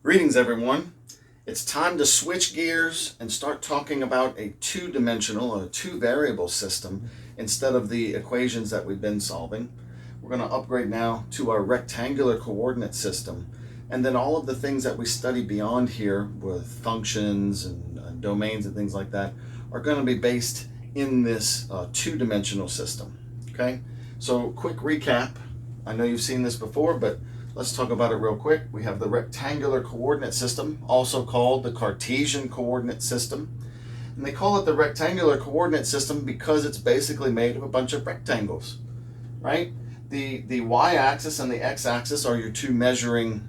Greetings, everyone. It's time to switch gears and start talking about a two-dimensional or two-variable system instead of the equations that we've been solving. We're going to upgrade now to our rectangular coordinate system, and then all of the things that we study beyond here with functions and domains and things like that are going to be based in this two-dimensional system. Okay, so quick recap. I know you've seen this before, but let's talk about it real quick. We have the rectangular coordinate system, also called the Cartesian coordinate system. And they call it the rectangular coordinate system because it's basically made of a bunch of rectangles, right? The y-axis and the x-axis are your two measuring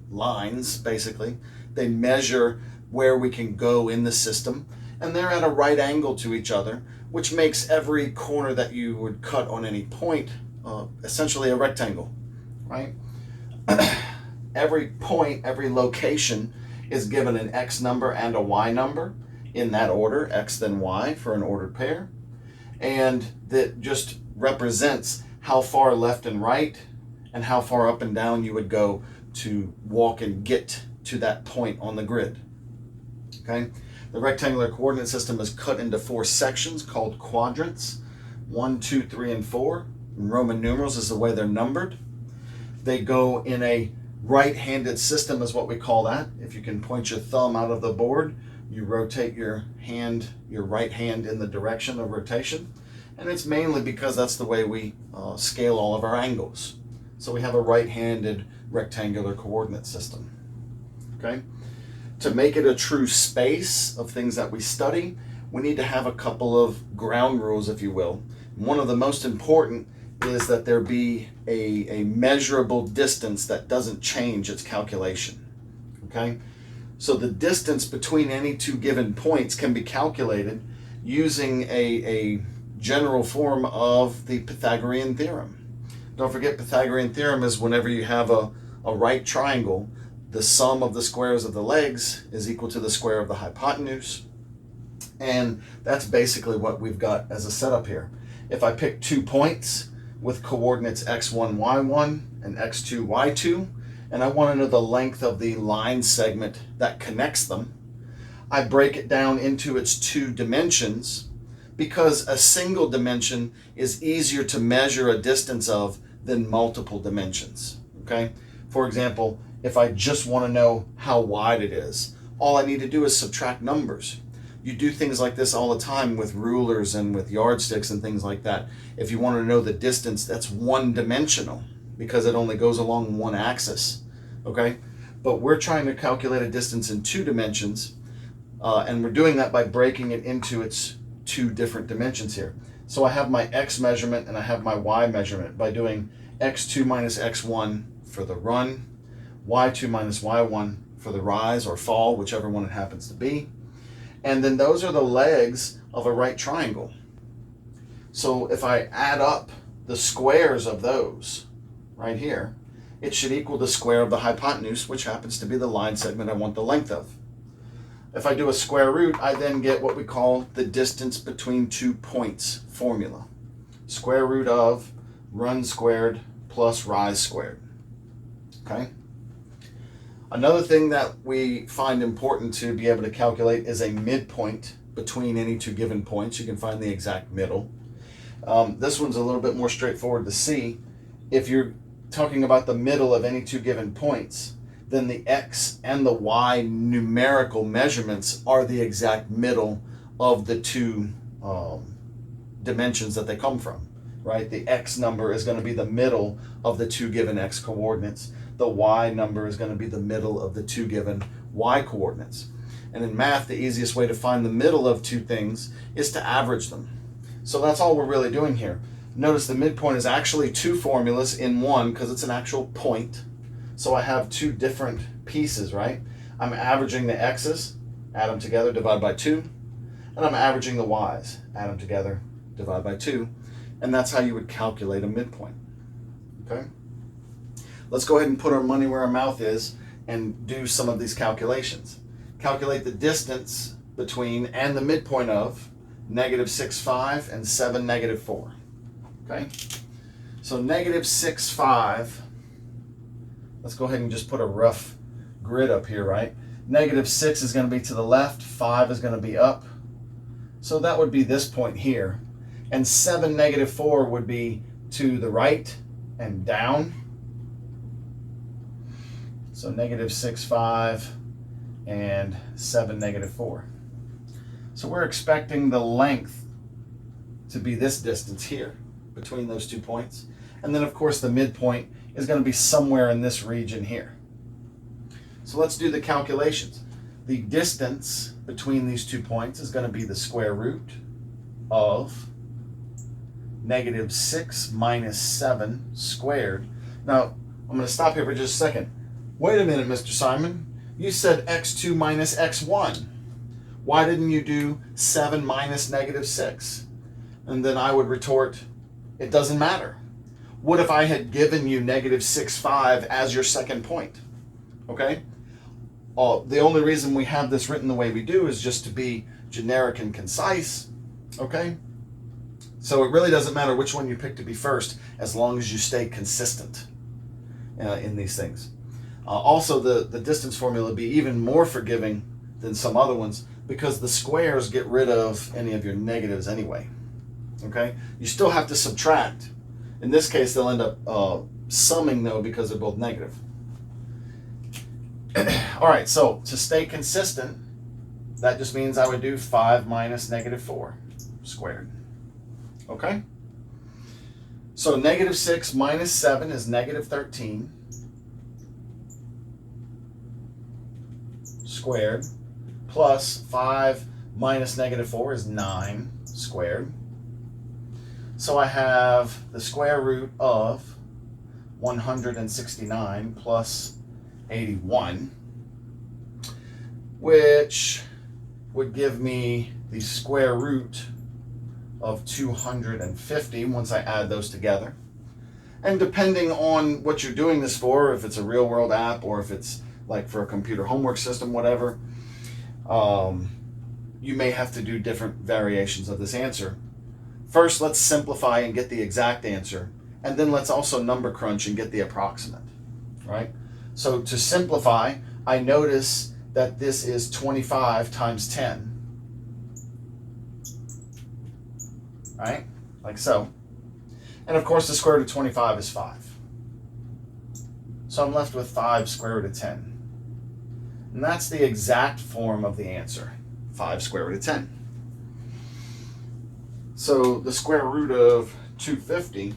lines, basically. They measure where we can go in the system, and they're at a right angle to each other, which makes every corner that you would cut on any point essentially a rectangle, right? Every point, every location is given an x number and a y number in that order, x then y for an ordered pair, and that just represents how far left and right and how far up and down you would go to walk and get to that point on the grid. Okay, the rectangular coordinate system is cut into 4 sections called quadrants: 1, 2, 3, and 4. Roman numerals is the way they're numbered. They go in a right-handed system is what we call that. If you can point your thumb out of the board, you rotate your hand, your right hand in the direction of rotation. And it's mainly because that's the way we scale all of our angles. So we have a right-handed rectangular coordinate system. Okay? To make it a true space of things that we study, we need to have a couple of ground rules, if you will. One of the most important is that there be a measurable distance that doesn't change its calculation. Okay? So the distance between any two given points can be calculated using a general form of the Pythagorean theorem. Don't forget, Pythagorean theorem is whenever you have a right triangle, the sum of the squares of the legs is equal to the square of the hypotenuse. And that's basically what we've got as a setup here. If I pick 2 points with coordinates x1, y1 and x2, y2, and I want to know the length of the line segment that connects them, I break it down into its 2 dimensions because a single dimension is easier to measure a distance of than multiple dimensions. Okay? For example, if I just want to know how wide it is, all I need to do is subtract numbers. You do things like this all the time with rulers and with yardsticks and things like that. If you want to know the distance, that's one-dimensional because it only goes along one axis, okay? But we're trying to calculate a distance in 2 dimensions, and we're doing that by breaking it into its 2 different dimensions here. So I have my x measurement and I have my y measurement by doing x2 minus x1 for the run, y2 minus y1 for the rise or fall, whichever one it happens to be. And then those are the legs of a right triangle. So if I add up the squares of those right here, it should equal the square of the hypotenuse, which happens to be the line segment I want the length of. If I do a square root, I then get what we call the distance between 2 points formula. Square root of run squared plus rise squared. Okay? Another thing that we find important to be able to calculate is a midpoint between any 2 given points. You can find the exact middle. This one's a little bit more straightforward to see. If you're talking about the middle of any 2 given points, then the x and the y numerical measurements are the exact middle of the 2 dimensions that they come from, right? The x number is going to be the middle of the 2 given x coordinates. The y number is going to be the middle of the 2 given y coordinates. And in math, the easiest way to find the middle of 2 things is to average them. So that's all we're really doing here. Notice the midpoint is actually 2 formulas in one because it's an actual point. So I have 2 different pieces, right? I'm averaging the x's, add them together, divide by 2. And I'm averaging the y's, add them together, divide by 2. And that's how you would calculate a midpoint. Okay? Let's go ahead and put our money where our mouth is and do some of these calculations. Calculate the distance between and the midpoint of -6,5 and 7, -4. Okay? So -6,5 let's go ahead and just put a rough grid up here, right? -6 is going to be to the left, 5 is going to be up. So that would be this point here. And 7, -4 would be to the right and down. So -6, 5, and 7, -4. So we're expecting the length to be this distance here between those 2 points. And then of course the midpoint is going to be somewhere in this region here. So let's do the calculations. The distance between these 2 points is going to be the square root of -6 minus 7 squared. Now, I'm going to stop here for just a second. Wait a minute, Mr. Simon. You said x2 minus x1. Why didn't you do 7 minus -6? And then I would retort, it doesn't matter. What if I had given you -6, 5 as your second point? Okay? The only reason we have this written the way we do is just to be generic and concise. Okay? So it really doesn't matter which one you pick to be first as long as you stay consistent in these things. Also, the distance formula would be even more forgiving than some other ones because the squares get rid of any of your negatives anyway. Okay? You still have to subtract. In this case, they'll end up summing, though, because they're both negative. All right, so to stay consistent, that just means I would do 5 minus -4 squared. Okay? So -6 minus 7 is -13 squared, plus 5 minus -4 is 9 squared. So I have the square root of 169 plus 81, which would give me the square root of 250 once I add those together. And depending on what you're doing this for, if it's a real world app or if it's like for a computer homework system, whatever, you may have to do different variations of this answer. First, let's simplify and get the exact answer, and then let's also number crunch and get the approximate, right? So to simplify, I notice that this is 25 times 10, right? Like so. And of course, the square root of 25 is 5. So I'm left with 5 square root of 10. And that's the exact form of the answer, 5 square root of 10. So the square root of 250,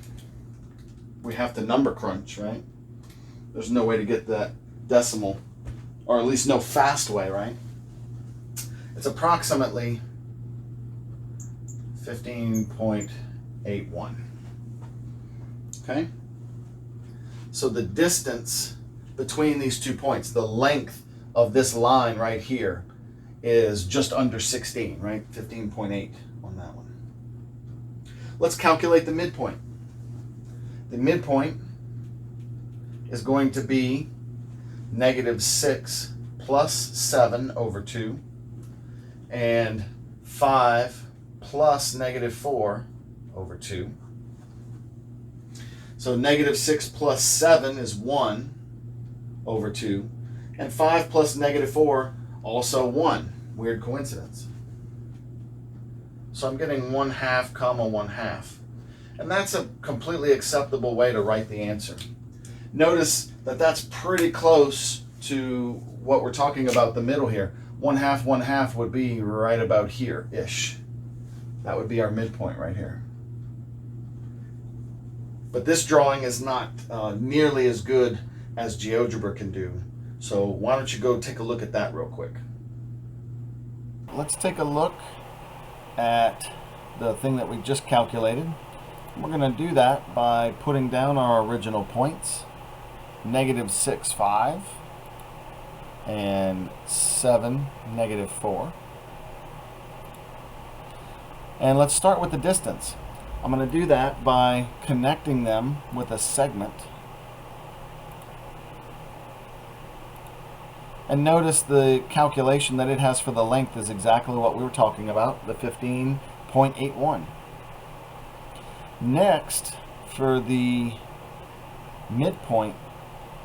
we have to number crunch, right? There's no way to get that decimal, or at least no fast way, right? It's approximately 15.81. Okay? So the distance between these 2 points, the length of this line right here, is just under 16, right? 15.8 on that one. Let's calculate the midpoint. The midpoint is going to be -6 plus 7 over 2 and 5 plus -4 over 2. So -6 plus 7 is 1 over 2, and 5 plus -4 also 1. Weird coincidence. So I'm getting 1/2 comma 1/2. And that's a completely acceptable way to write the answer. Notice that that's pretty close to what we're talking about the middle here. 1/2, 1/2 would be right about here-ish. That would be our midpoint right here. But this drawing is not nearly as good as GeoGebra can do. So why don't you go take a look at that real quick. Let's take a look at the thing that we just calculated. We're going to do that by putting down our original points, -6, 5, and 7, -4. And let's start with the distance. I'm going to do that by connecting them with a segment. And notice the calculation that it has for the length is exactly what we were talking about, the 15.81. Next, for the midpoint,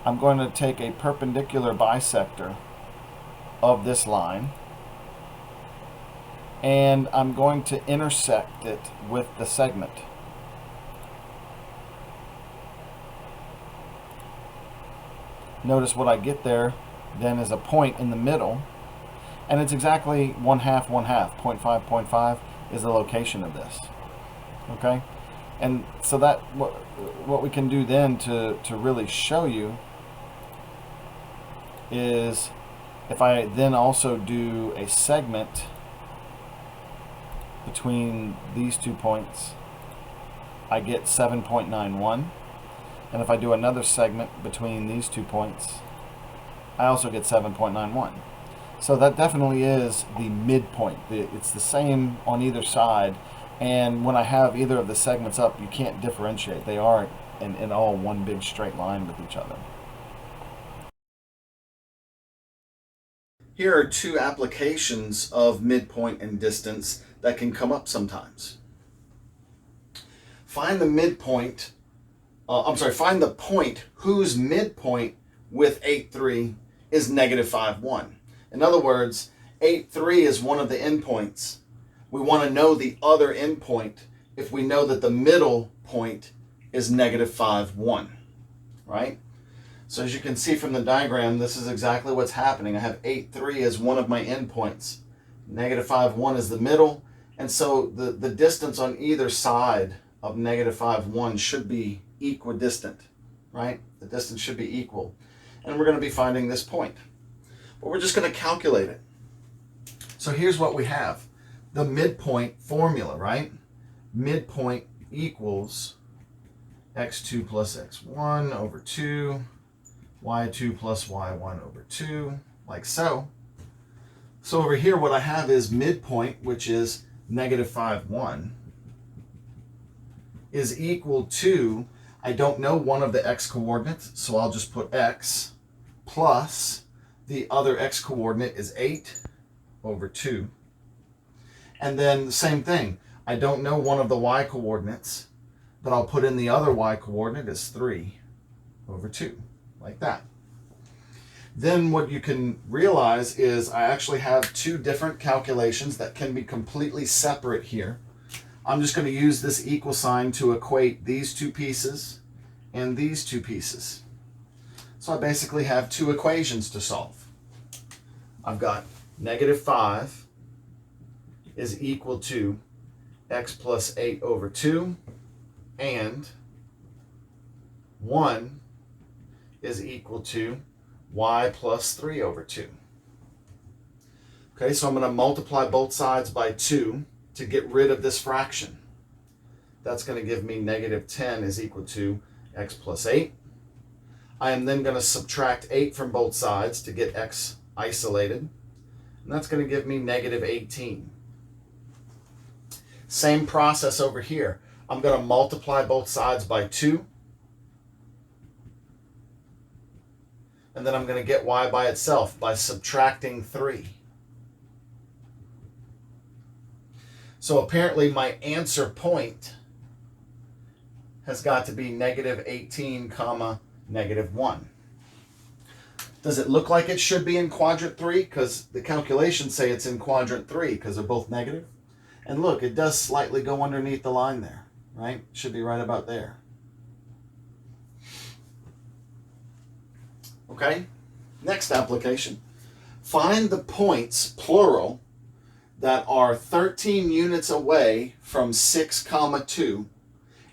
I'm going to take a perpendicular bisector of this line, and I'm going to intersect it with the segment. Notice what I get there then is a point in the middle, and it's exactly 1/2, 1/2. 0.5, 0.5 is the location of this. Okay? And so that what we can do then to really show you is if I then also do a segment between these 2 points, I get 7.91. And if I do another segment between these 2 points, I also get 7.91. So that definitely is the midpoint. It's the same on either side. And when I have either of the segments up, you can't differentiate. They are in all one big straight line with each other. Here are two applications of midpoint and distance that can come up sometimes. Find the midpoint, find the point whose midpoint with 8,3 is -5,1. In other words, 8,3 is one of the endpoints. We want to know the other endpoint if we know that the middle point is -5,1, right? So as you can see from the diagram, this is exactly what's happening. I have 8,3 as one of my endpoints. -5,1 is the middle, and so the distance on either side of -5,1 should be equidistant, right? The distance should be equal. And we're going to be finding this point. But we're just going to calculate it. So here's what we have. The midpoint formula, right? Midpoint equals x2 plus x1 over 2, y2 plus y1 over 2, like so. So over here what I have is midpoint, which is -5,1, is equal to, I don't know one of the x coordinates, so I'll just put x plus the other x coordinate is 8 over 2. And then the same thing, I don't know one of the y coordinates, but I'll put in the other y coordinate is 3 over 2, like that. Then what you can realize is I actually have two different calculations that can be completely separate here. I'm just going to use this equal sign to equate these two pieces and these two pieces. So I basically have two equations to solve. I've got -5 is equal to x plus 8 over 2, and 1 is equal to y plus 3 over 2. Okay, so I'm going to multiply both sides by 2 to get rid of this fraction. That's going to give me -10 is equal to x plus 8. I am then going to subtract 8 from both sides to get x isolated, and that's going to give me -18. Same process over here. I'm going to multiply both sides by 2, and then I'm going to get y by itself by subtracting 3. So apparently my answer point has got to be -18, -1. Does it look like it should be in quadrant 3? Because the calculations say it's in quadrant 3 because they're both negative. And look, it does slightly go underneath the line there, right? Should be right about there. Okay, next application. Find the points, plural, that are 13 units away from 6, 2,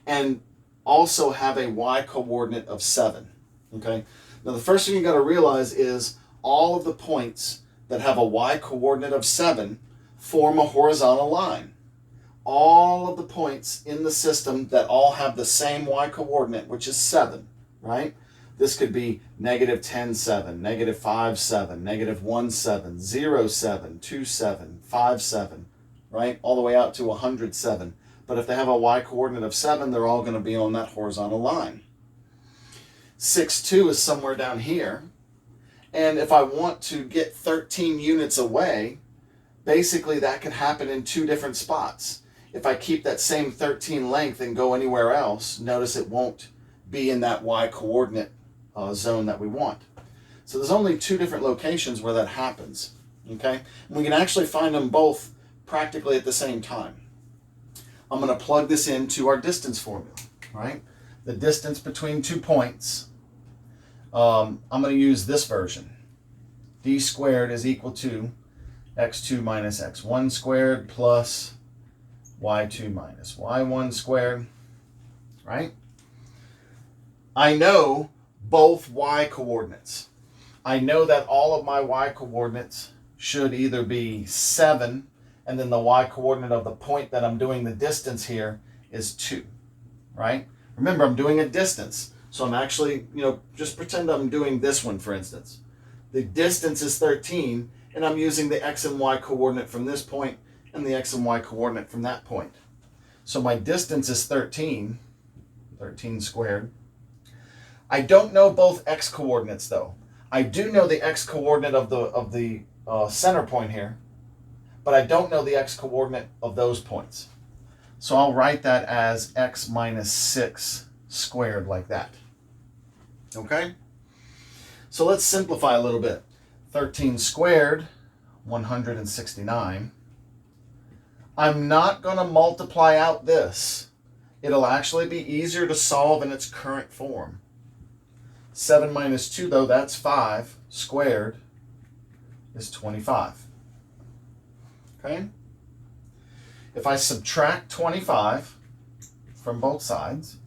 and also have a y coordinate of 7. Okay, now the first thing you got to realize is all of the points that have a y coordinate of 7 form a horizontal line. All of the points in the system that all have the same y coordinate, which is 7, right? This could be -10, 7, -5, 7, -1, 7, 0, 7, 2, 7, 5, 7, right? All the way out to 107. But if they have a y coordinate of 7, they're all going to be on that horizontal line. 6, 2 is somewhere down here. And if I want to get 13 units away, basically that could happen in two different spots. If I keep that same 13 length and go anywhere else, notice it won't be in that y coordinate zone that we want. So there's only two different locations where that happens. Okay, and we can actually find them both practically at the same time. I'm going to plug this into our distance formula, right? The distance between 2 points. I'm going to use this version. D squared is equal to x2 minus x1 squared plus y2 minus y1 squared, right? I know both y coordinates. I know that all of my y coordinates should either be 7, and then the y coordinate of the point that I'm doing the distance here is 2, right? Remember, I'm doing a distance. So I'm actually, just pretend I'm doing this one, for instance. The distance is 13, and I'm using the x and y coordinate from this point and the x and y coordinate from that point. So my distance is 13 squared. I don't know both x coordinates, though. I do know the x coordinate of the center point here, but I don't know the x coordinate of those points. So I'll write that as x minus 6 squared like that. Okay? So let's simplify a little bit. 13 squared, 169. I'm not going to multiply out this. It'll actually be easier to solve in its current form. 7 minus 2, though, that's 5 squared is 25. Okay? If I subtract 25 from both sides,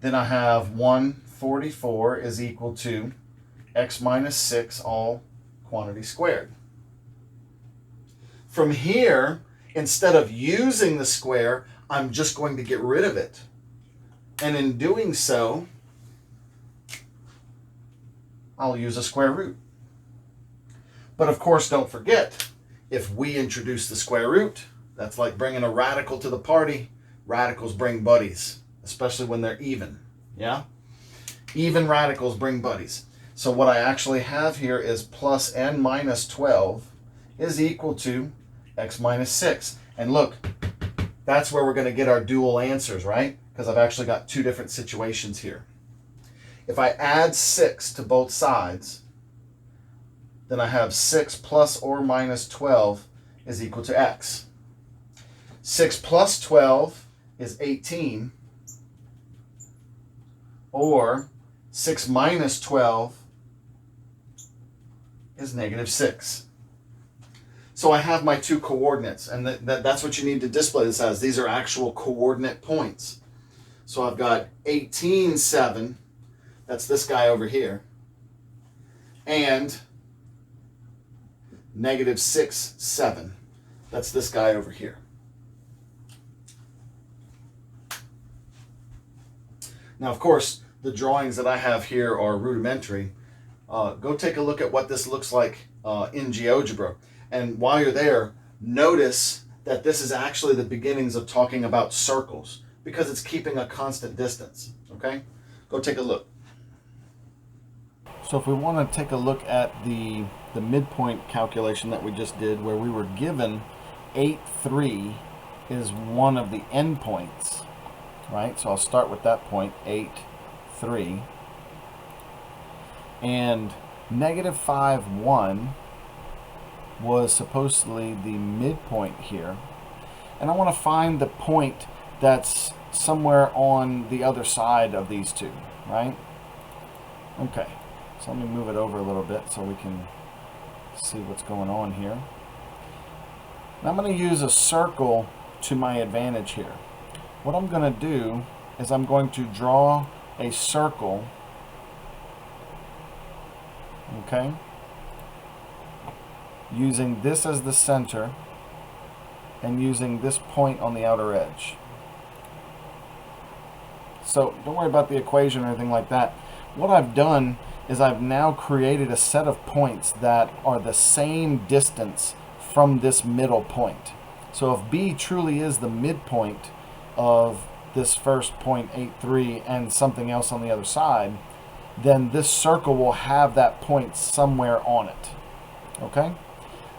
then I have 144 is equal to x minus 6 all quantity squared. From here, instead of using the square, I'm just going to get rid of it. And in doing so, I'll use a square root. But of course, don't forget, if we introduce the square root, that's like bringing a radical to the party. Radicals bring buddies, especially when they're even. Yeah? Even radicals bring buddies. So what I actually have here is plus n minus 12 is equal to x minus 6. And look, that's where we're going to get our dual answers, right? Because I've actually got two different situations here. If I add 6 to both sides, then I have 6 plus or minus 12 is equal to x. 6 plus 12 is 18, or 6 minus 12 is negative 6. So I have my two coordinates, and that's what you need to display this as. These are actual coordinate points. So I've got 18, 7, that's this guy over here, and negative 6, 7, that's this guy over here. Now, of course, the drawings that I have here are rudimentary. Go take a look at what this looks like in GeoGebra. And while you're there, notice that this is actually the beginnings of talking about circles, because it's keeping a constant distance. Okay? Go take a look. So if we want to take a look at the midpoint calculation that we just did, where we were given 8, 3 is one of the endpoints, right? So I'll start with that point, 8, 3. And negative 5, 1 was supposedly the midpoint here. And I want to find the point that's somewhere on the other side of these two, right? Okay, so let me move it over a little bit so we can see what's going on here. Now I'm going to use a circle to my advantage here. What I'm going to do is I'm going to draw a circle, okay, using this as the center and using this point on the outer edge. So don't worry about the equation or anything like that. What I've done is I've now created a set of points that are the same distance from this middle point. So if B truly is the midpoint of this first point, 8, 3, and something else on the other side, then this circle will have that point somewhere on it. Okay?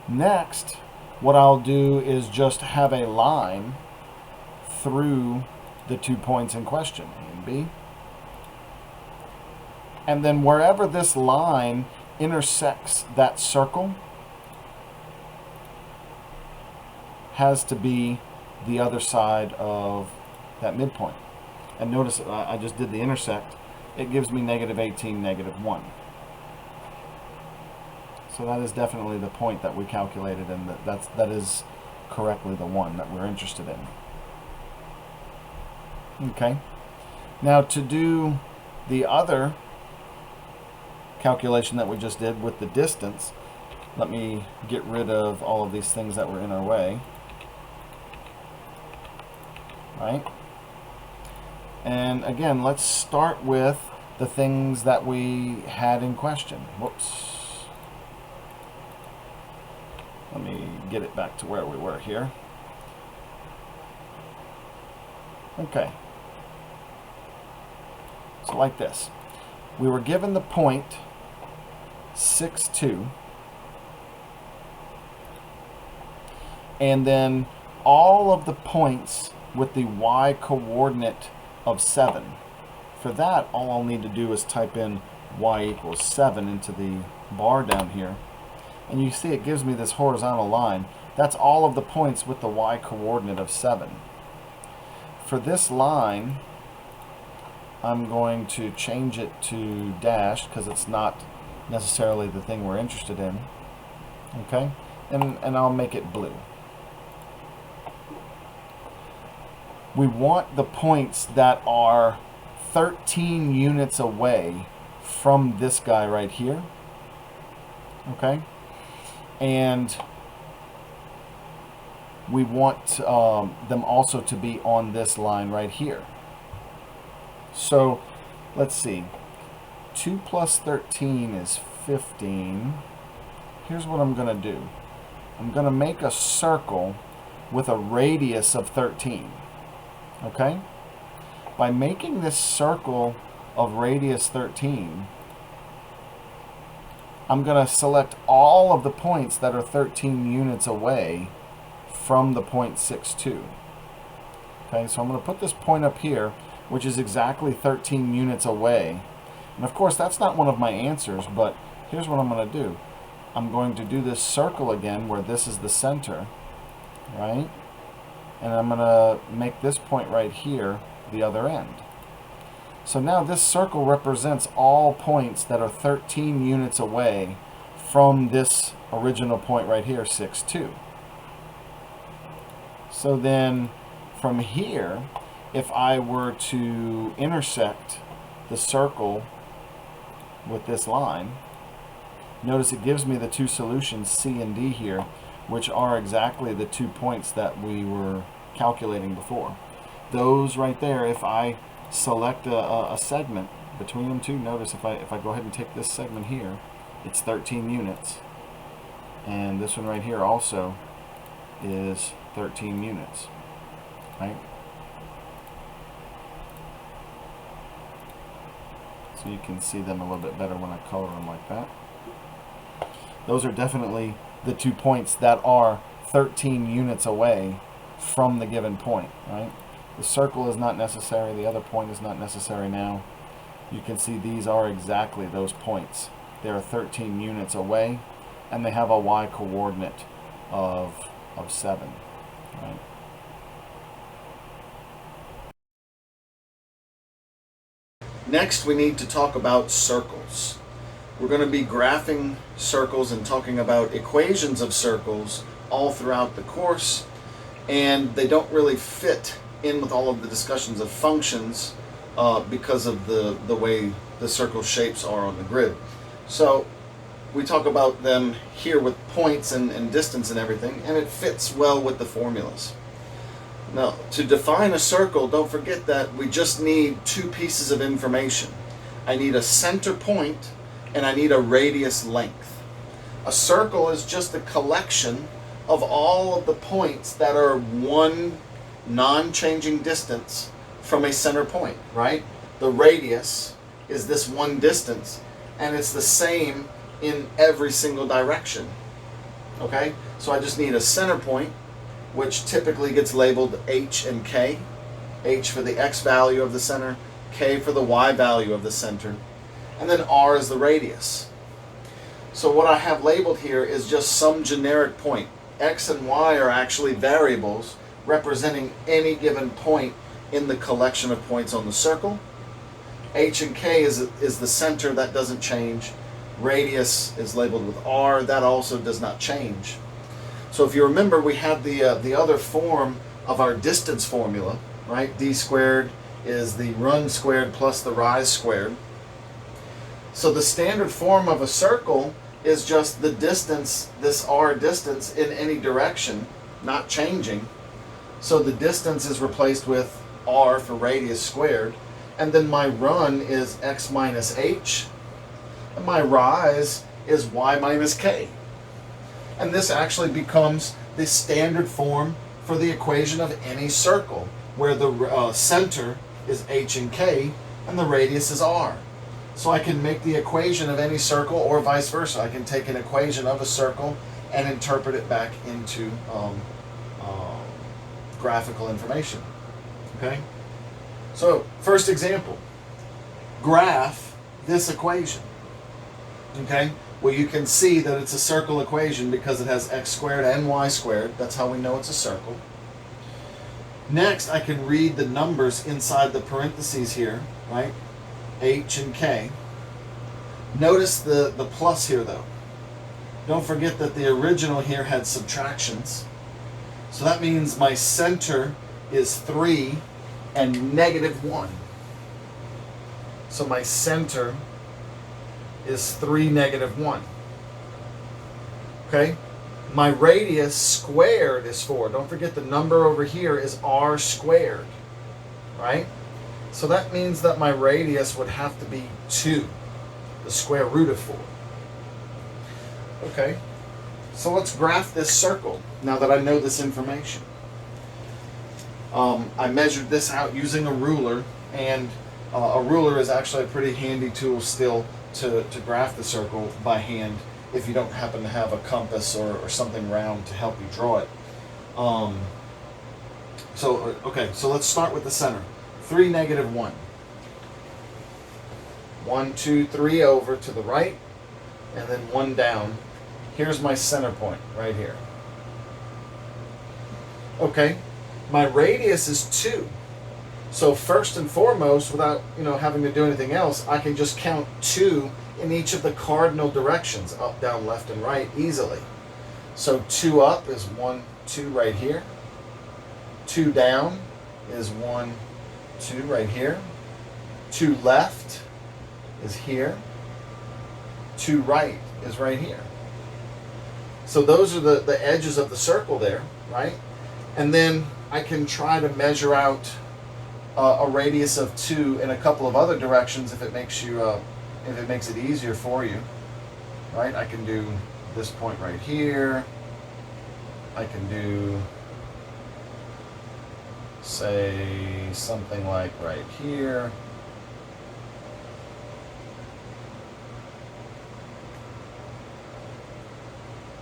Next, what I'll do is just have a line through the 2 points in question, A and B. And then wherever this line intersects that circle has to be the other side of that midpoint. And notice I just did the intersect. It gives me -18, -1. So that is definitely the point that we calculated, and that is correctly the one that we're interested in. Okay. Now to do the other calculation that we just did with the distance, let me get rid of all of these things that were in our way. Right? And again, let's start with the things that we had in question. Whoops. Let me get it back to where we were here. Okay. So like this. We were given the point 6, 2. And then all of the points with the y coordinate of 7. For that, all I'll need to do is type in y equals 7 into the bar down here. And you see it gives me this horizontal line. That's all of the points with the y coordinate of 7. For this line, I'm going to change it to dash because it's not necessarily the thing we're interested in. Okay? And I'll make it blue. We want the points that are 13 units away from this guy right here. Okay? And we want them also to be on this line right here. So let's see. 2 plus 13 is 15. Here's what I'm going to do. I'm going to make a circle with a radius of 13. Okay? By making this circle of radius 13, I'm going to select all of the points that are 13 units away from the point 6, 2. Okay, so I'm going to put this point up here, which is exactly 13 units away. And of course, that's not one of my answers, but here's what I'm going to do. I'm going to do this circle again where this is the center, right? And I'm going to make this point right here the other end. So now this circle represents all points that are 13 units away from this original point right here, 6, 2. So then from here, if I were to intersect the circle with this line, notice it gives me the two solutions C and D here, which are exactly the 2 points that we were calculating before. Those right there, if I select a segment between them two, notice if I go ahead and take this segment here, it's 13 units. And this one right here also is 13 units, right? So you can see them a little bit better when I color them like that. Those are definitely the 2 points that are 13 units away from the given point, right? The circle is not necessary, the other point is not necessary now. You can see these are exactly those points. They are 13 units away, and they have a y coordinate of 7, right? Next, we need to talk about circles. We're going to be graphing circles and talking about equations of circles all throughout the course, and they don't really fit in with all of the discussions of functions because of the way the circle shapes are on the grid. So we talk about them here with points and distance and everything, and it fits well with the formulas. Now, to define a circle, don't forget that we just need 2 pieces of information. I need a center point and I need a radius length. A circle is just a collection of all of the points that are one non-changing distance from a center point, right? The radius is this one distance, and it's the same in every single direction. Okay? So I just need a center point, which typically gets labeled H and K. H for the X value of the center, K for the Y value of the center. and then r is the radius. So what I have labeled here is just some generic point. X and y are actually variables representing any given point in the collection of points on the circle. H and K is the center, that doesn't change. Radius is labeled with R, that also does not change. So if you remember, we had the other form of our distance formula, right? D squared is the run squared plus the rise squared. So the standard form of a circle is just the distance, this R distance in any direction, not changing. So the distance is replaced with R for radius squared, and then my run is x minus h, and my rise is y minus k. And this actually becomes the standard form for the equation of any circle, where the center is h and k, and the radius is r. So I can make the equation of any circle, or vice versa. I can take an equation of a circle and interpret it back into graphical information. Okay? So, first example. Graph this equation. Okay? Well, you can see that it's a circle equation because it has x squared and y squared. That's how we know it's a circle. Next, I can read the numbers inside the parentheses here, right? H and K. Notice the plus here, though. Don't forget that the original here had subtractions. So that means my center is 3 and negative 1. So my center is 3, negative 1. Okay? My radius squared is 4. Don't forget the number over here is r squared. Right? So that means that my radius would have to be 2, the square root of 4. Okay, so let's graph this circle now that I know this information. I measured this out using a ruler, and a ruler is actually a pretty handy tool still to graph the circle by hand if you don't happen to have a compass or something round to help you draw it. So let's start with the center. 3, negative 1. 1, 2, 3 over to the right, and then 1 down. Here's my center point right here. Okay, my radius is 2. So first and foremost, without having to do anything else, I can just count 2 in each of the cardinal directions, up, down, left, and right, easily. So 2 up is 1, 2 right here. 2 down is 1, 2 right here. 2 left is here. 2 right is right here. So those are the edges of the circle there, right? And then I can try to measure out a radius of 2 in a couple of other directions if it makes it easier for you, right? I can do this point right here. I can do, say, something like right here.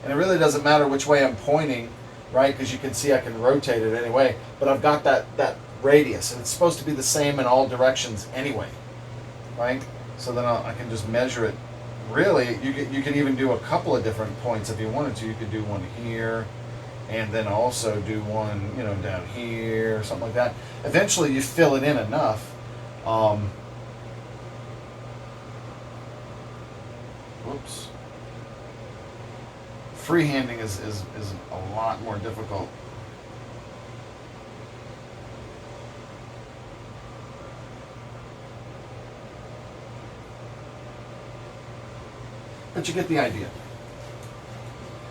And it really doesn't matter which way I'm pointing, right? Because you can see I can rotate it any way. But I've got that radius, and it's supposed to be the same in all directions anyway, right? So then I can just measure it. Really, you can even do a couple of different points if you wanted to. You could do one here, and then also do one, down here, or something like that. Eventually, you fill it in enough. Whoops. Freehanding is a lot more difficult. But you get the idea.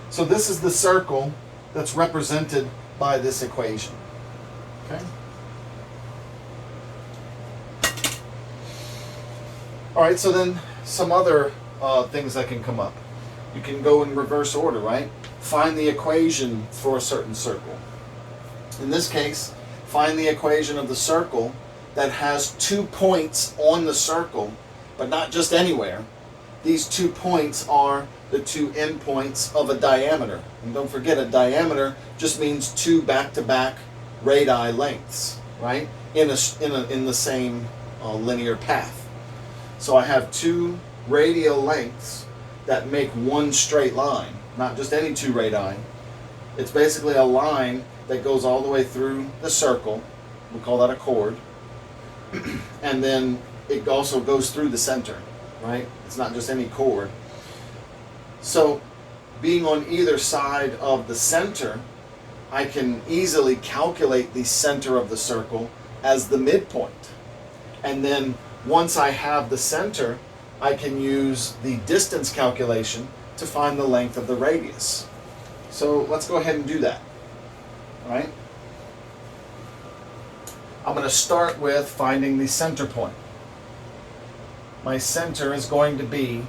So this is the circle that's represented by this equation. Okay? All right, so then some other things that can come up. You can go in reverse order, right? Find the equation for a certain circle. In this case, find the equation of the circle that has 2 points on the circle, but not just anywhere. These 2 points are the 2 endpoints of a diameter. And don't forget, a diameter just means 2 back-to-back radii lengths, right? In the same linear path. So I have two radial lengths that make one straight line, not just any two radii. It's basically a line that goes all the way through the circle. We call that a chord. And then it also goes through the center, right? It's not just any chord. So being on either side of the center, I can easily calculate the center of the circle as the midpoint. And then once I have the center, I can use the distance calculation to find the length of the radius. So let's go ahead and do that. All right? I'm going to start with finding the center point. My center is going to be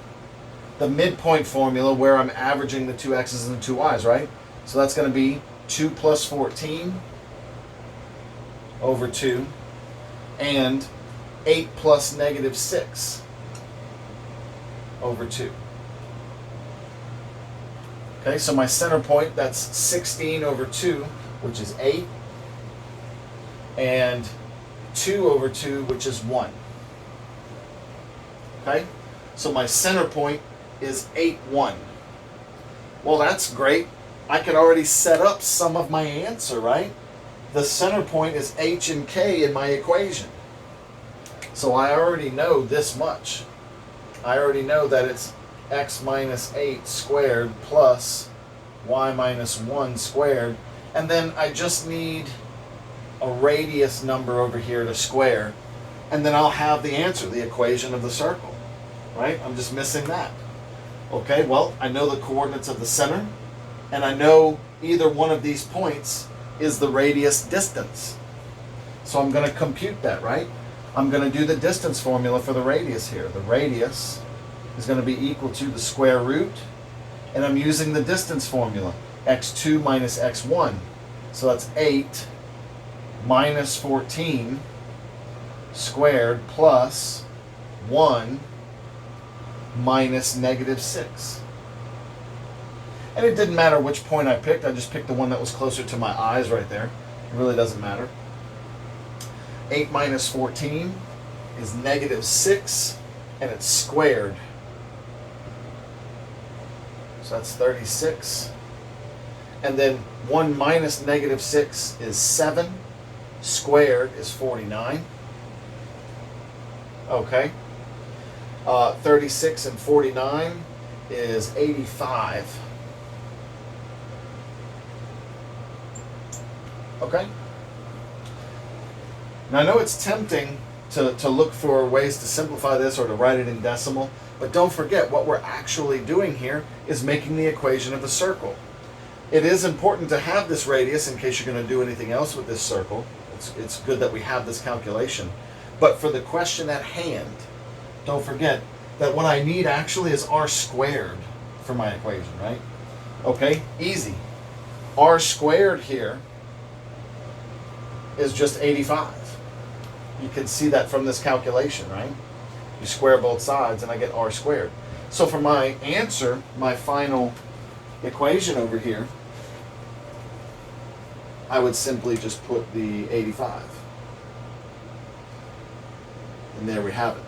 the midpoint formula where I'm averaging the two x's and the two y's, right? So that's going to be 2 plus 14 over 2 and 8 plus negative 6 over 2. Okay, so my center point, that's 16 over 2, which is 8, and 2 over 2, which is 1. Okay, so my center point is 8, 1. Well, that's great. I can already set up some of my answer, right? The center point is h and k in my equation. So I already know this much. I already know that it's x minus 8 squared plus y minus 1 squared. And then I just need a radius number over here to square. And then I'll have the answer, the equation of the circle. Right? I'm just missing that. Okay, well, I know the coordinates of the center. And I know either one of these points is the radius distance. So I'm going to compute that, right? I'm going to do the distance formula for the radius here. The radius is going to be equal to the square root, and I'm using the distance formula, x2 minus x1. So that's 8 minus 14 squared plus 1 minus negative 6. And it didn't matter which point I picked. I just picked the one that was closer to my eyes right there. It really doesn't matter. 8 minus 14 is negative 6, and it's squared. So that's 36. And then 1 minus negative 6 is 7. Squared is 49. Okay. 36 and 49 is 85. Okay? Now I know it's tempting to look for ways to simplify this or to write it in decimal, but don't forget what we're actually doing here is making the equation of the circle. It is important to have this radius in case you're going to do anything else with this circle. It's good that we have this calculation. But for the question at hand, don't forget that what I need actually is r squared for my equation, right? Okay, easy. R squared here is just 85. You can see that from this calculation, right? You square both sides and I get r squared. So for my answer, my final equation over here, I would simply just put the 85. And there we have it.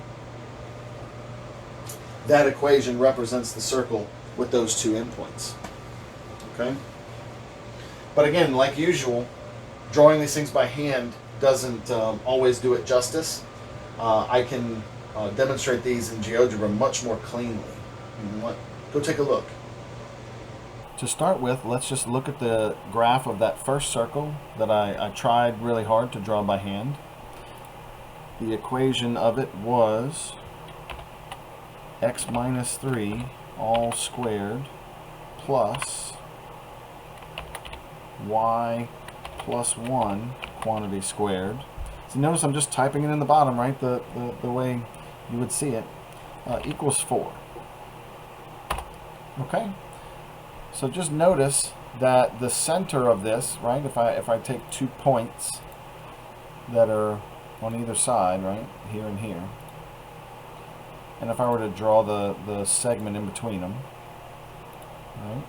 That equation represents the circle with those two endpoints. Okay? But again, like usual, drawing these things by hand doesn't always do it justice. I can demonstrate these in GeoGebra much more cleanly. You know what? Go take a look. To start with, let's just look at the graph of that first circle that I tried really hard to draw by hand. The equation of it was x minus 3 all squared plus y plus 1 quantity squared. So notice I'm just typing it in the bottom, right, the way you would see it, equals 4. Okay? So just notice that the center of this, right, if I take 2 points that are on either side, right, here and here, and if I were to draw the segment in between them, right,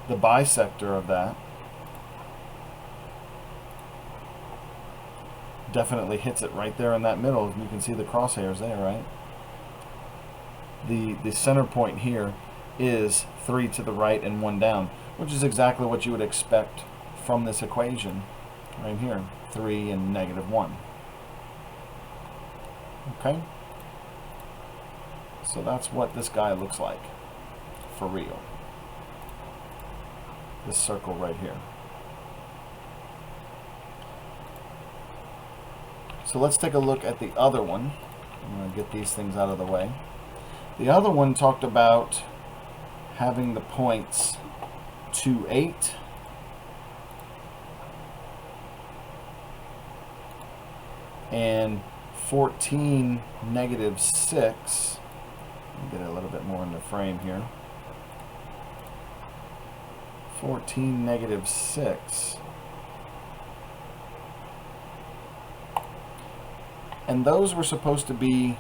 the bisector of that definitely hits it right there in that middle. You can see the crosshairs there, right? The center point here is 3 to the right and 1 down, which is exactly what you would expect from this equation right here, 3 and -1. Okay? So that's what this guy looks like for real. This circle right here. So let's take a look at the other one. I'm going to get these things out of the way. The other one talked about having the points 2, 8, and 14, -6. Let me get it a little bit more in the frame here. 14, -6. And those were supposed to be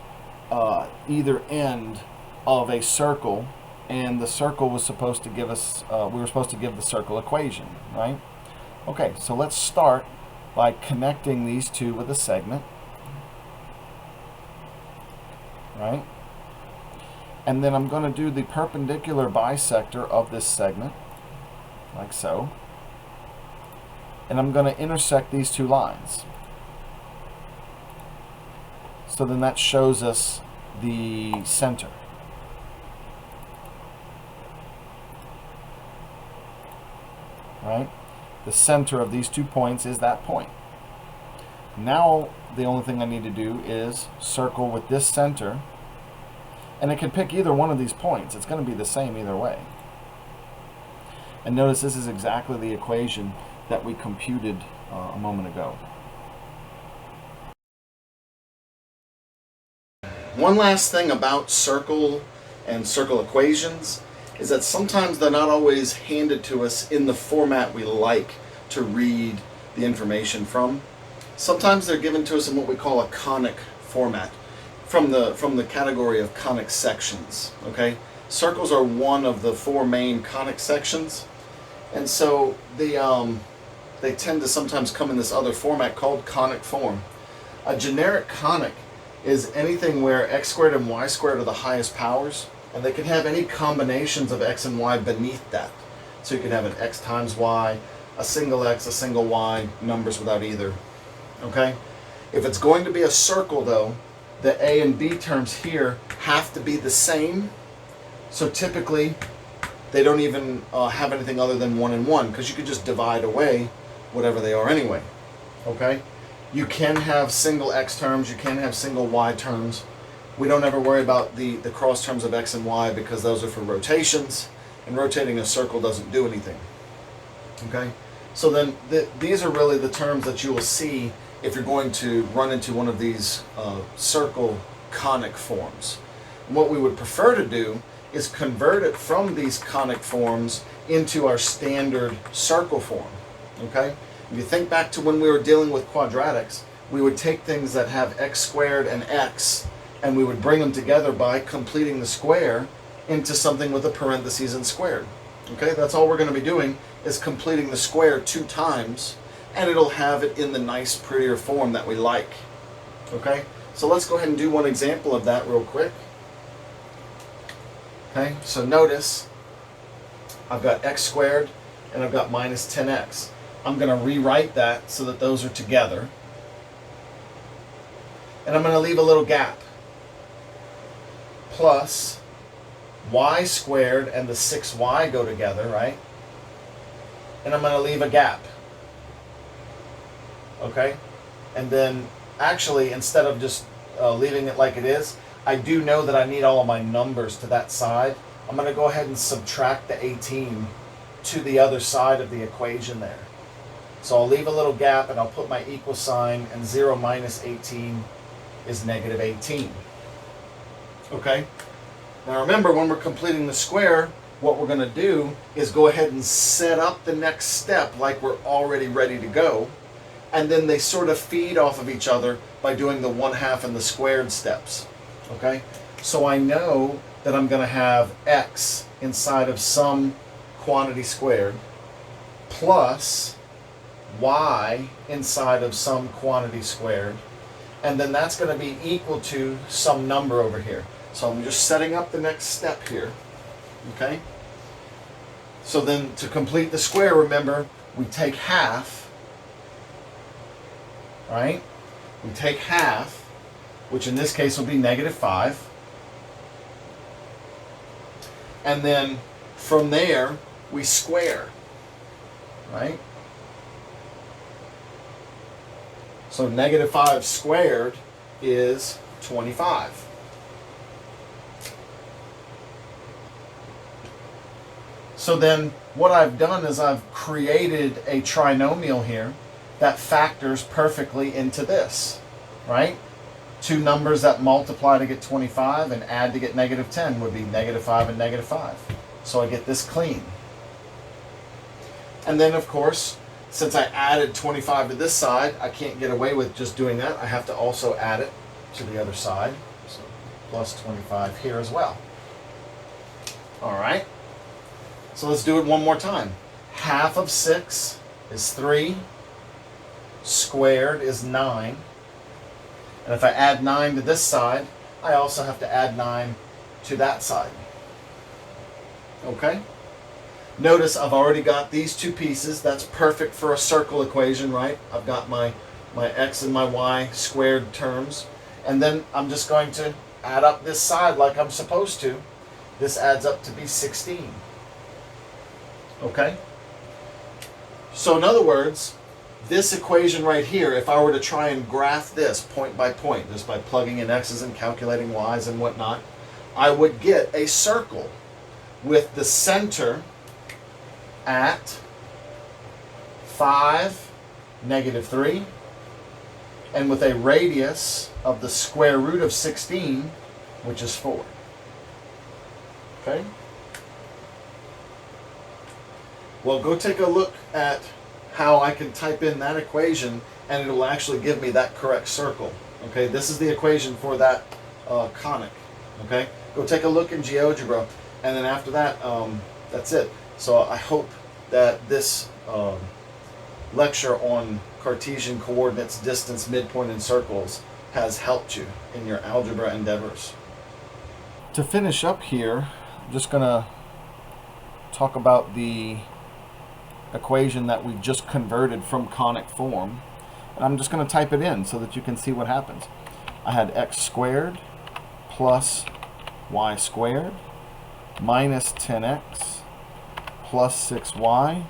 either end of a circle, and the circle was supposed to give us, we were supposed to give the circle equation, right? Okay, so let's start by connecting these two with a segment, right? And then I'm going to do the perpendicular bisector of this segment, like so. And I'm going to intersect these two lines. So then that shows us the center. Right? The center of these 2 points is that point. Now the only thing I need to do is circle with this center, and I can pick either one of these points. It's going to be the same either way. And notice this is exactly the equation that we computed a moment ago. One last thing about circle and circle equations is that sometimes they're not always handed to us in the format we like to read the information from. Sometimes they're given to us in what we call a conic format, from the category of conic sections. Okay, circles are one of the 4 main conic sections, and so they tend to sometimes come in this other format called conic form. A generic conic is anything where x squared and y squared are the highest powers, and they can have any combinations of x and y beneath that. So you can have an x times y, a single x, a single y, numbers without either. Okay? If it's going to be a circle though, the a and b terms here have to be the same. So typically they don't even have anything other than 1 and 1, because you could just divide away whatever they are anyway. Okay? You can have single x terms, you can have single y terms. We don't ever worry about the cross terms of x and y, because those are for rotations, and rotating a circle doesn't do anything. Okay? So then these are really the terms that you will see if you're going to run into one of these circle conic forms. And what we would prefer to do is convert it from these conic forms into our standard circle form. Okay? If you think back to when we were dealing with quadratics, we would take things that have x squared and x, and we would bring them together by completing the square into something with a parentheses and squared. Okay, that's all we're going to be doing, is completing the square 2 times, and it'll have it in the nice, prettier form that we like. Okay, so let's go ahead and do one example of that real quick. Okay, so notice I've got x squared and I've got minus 10x. I'm going to rewrite that so that those are together. And I'm going to leave a little gap. Plus y squared and the 6y go together, right? And I'm going to leave a gap. Okay? And then actually, instead of just leaving it like it is, I do know that I need all of my numbers to that side. I'm going to go ahead and subtract the 18 to the other side of the equation there. So I'll leave a little gap and I'll put my equal sign, and 0 minus 18 is negative 18. Okay? Now remember, when we're completing the square, what we're going to do is go ahead and set up the next step like we're already ready to go. And then they sort of feed off of each other by doing the 1/2 and the squared steps. Okay? So I know that I'm going to have x inside of some quantity squared plus y inside of some quantity squared, and then that's going to be equal to some number over here. So I'm just setting up the next step here, okay? So then to complete the square, remember, we take half, right? We take half, which in this case will be -5. And then from there, we square, right? So -5 squared is 25. So then what I've done is I've created a trinomial here that factors perfectly into this, right? Two numbers that multiply to get 25 and add to get -10 would be -5 and -5. So I get this clean. And then of course, since I added 25 to this side, I can't get away with just doing that. I have to also add it to the other side. So plus 25 here as well. All right. So let's do it one more time. Half of 6 is 3. Squared is 9. And if I add 9 to this side, I also have to add 9 to that side. Okay? Notice I've already got these two pieces. That's perfect for a circle equation, right? I've got my x and my y squared terms. And then I'm just going to add up this side like I'm supposed to. This adds up to be 16. Okay? So in other words, this equation right here, if I were to try and graph this point by point, just by plugging in x's and calculating y's and whatnot, I would get a circle with the center at 5, -3, and with a radius of the square root of 16, which is 4. Okay? Well, go take a look at how I can type in that equation and it will actually give me that correct circle. Okay, this is the equation for that conic. Okay, go take a look in GeoGebra, and then after that, that's it. So I hope that this lecture on Cartesian coordinates, distance, midpoint, and circles has helped you in your algebra endeavors. To finish up here, I'm just going to talk about the equation that we just converted from conic form, and I'm just going to type it in so that you can see what happens. I had x squared plus y squared minus 10x plus 6y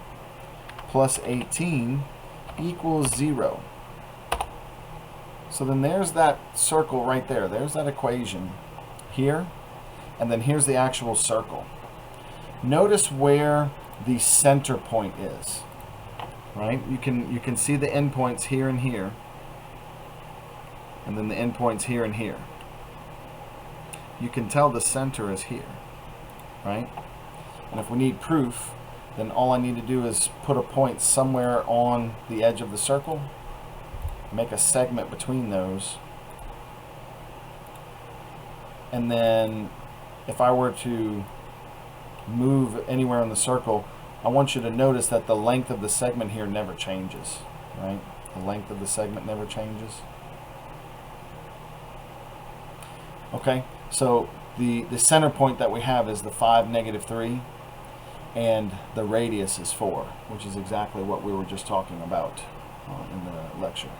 plus 18 equals 0. So then there's that circle right there. There's that equation here, and then here's the actual circle. Notice where the center point is, right? You can see the endpoints here and here, and then the endpoints here and here. You can tell the center is here, right? And if we need proof, then all I need to do is put a point somewhere on the edge of the circle, make a segment between those, and then if I were to move anywhere in the circle, I want you to notice that the length of the segment here never changes, right? The length of the segment never changes. Okay, so the center point that we have is the 5, -3, and the radius is 4, which is exactly what we were just talking about in the lecture.